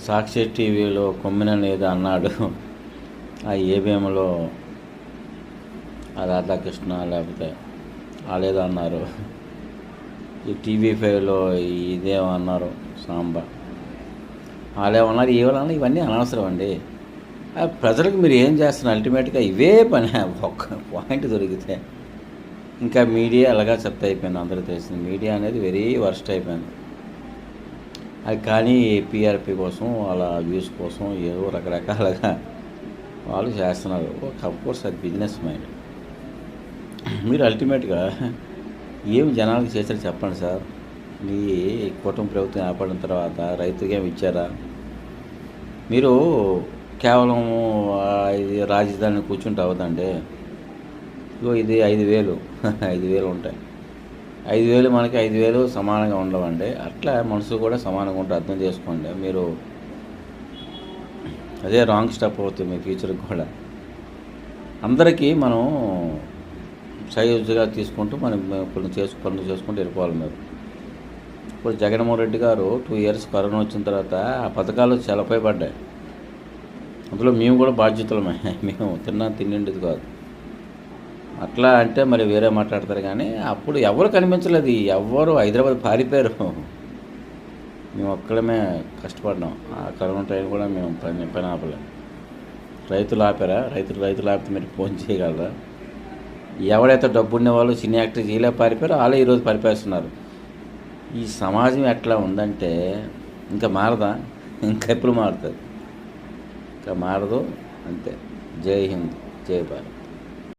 సాక్షి టీవీలో కొమ్మినని ఏదో అన్నాడు. ఆ ఏబిఎంలో రాధాకృష్ణ లేకపోతే వాళ్ళేదో అన్నారు. ఈ టీవీ5లో ఇదేమన్నారు సాంబా వాళ్ళేమన్నారు ఏమన్నా. ఇవన్నీ అనవసరం అండి. ప్రజలకు మీరు ఏం చేస్తున్నారు? అల్టిమేట్గా ఇవే పని. ఒక్క పాయింట్ దొరికితే ఇంకా మీడియా అలాగా చెత్త అయిపోయింది. అందరూ తెలిసింది మీడియా అనేది వెరీ వర్స్ట్ అయిపోయింది. అది కానీ పిఆర్పి కోసం వాళ్ళ వ్యూస్ కోసం ఏదో రకరకాలుగా వాళ్ళు చేస్తున్నారు. కోర్స్ అది బిజినెస్ మైండ్. మీరు అల్టిమేట్గా ఏం జనాలకు చేశారు చెప్పండి సార్. మీ కుటుంబ ప్రభుత్వం ఏర్పడిన తర్వాత రైతుకి ఏమి ఇచ్చారా? మీరు కేవలం ఇది రాజధాని కూర్చుంటే అవదండి. ఇది 5,000 5,000 ఉంటాయి. 5,000 మనకి 5,000 సమానంగా ఉండవండి. అట్లా మనసు కూడా సమానంగా ఉంటే అర్థం చేసుకోండి. మీరు అదే రాంగ్ స్టెప్ అవుతుంది మీ ఫ్యూచర్కి కూడా. అందరికీ మనం సైజుగా తీసుకుంటూ మనం పనులు చేసుకుంటూ వెళ్ళిపోవాలి. మీరు ఇప్పుడు జగన్మోహన్ రెడ్డి గారు 2 ఇయర్స్ కరోనా వచ్చిన తర్వాత ఆ పథకాలు చలపై పడ్డాయి. అందులో మేము కూడా బాధ్యతలమే. మేము తిండింది కాదు. అట్లా అంటే మరి వేరే మాట్లాడతారు. కానీ అప్పుడు ఎవరు కనిపించలేదు. ఎవరు హైదరాబాద్ పారిపోయారు. మేము ఒక్కడమే కష్టపడ్డాం. ఆ కరోనా టైం కూడా మేము పని ఆపలేం. రైతులు ఆపారా? రైతులు ఆపితే మీరు ఫోన్ చేయగలరా? ఎవరైతే డబ్బు ఉండేవాళ్ళు సినీ యాక్టర్ ఇలా పారిపోయారో వాళ్ళే ఈరోజు పరిపేస్తున్నారు. ఈ సమాజం ఎట్లా ఉందంటే ఇంకా మారదా? ఇంకా ఎప్పుడు మారుతుంది? ఇంకా మారదు. అంతే. జై హింద్, జై భారత్.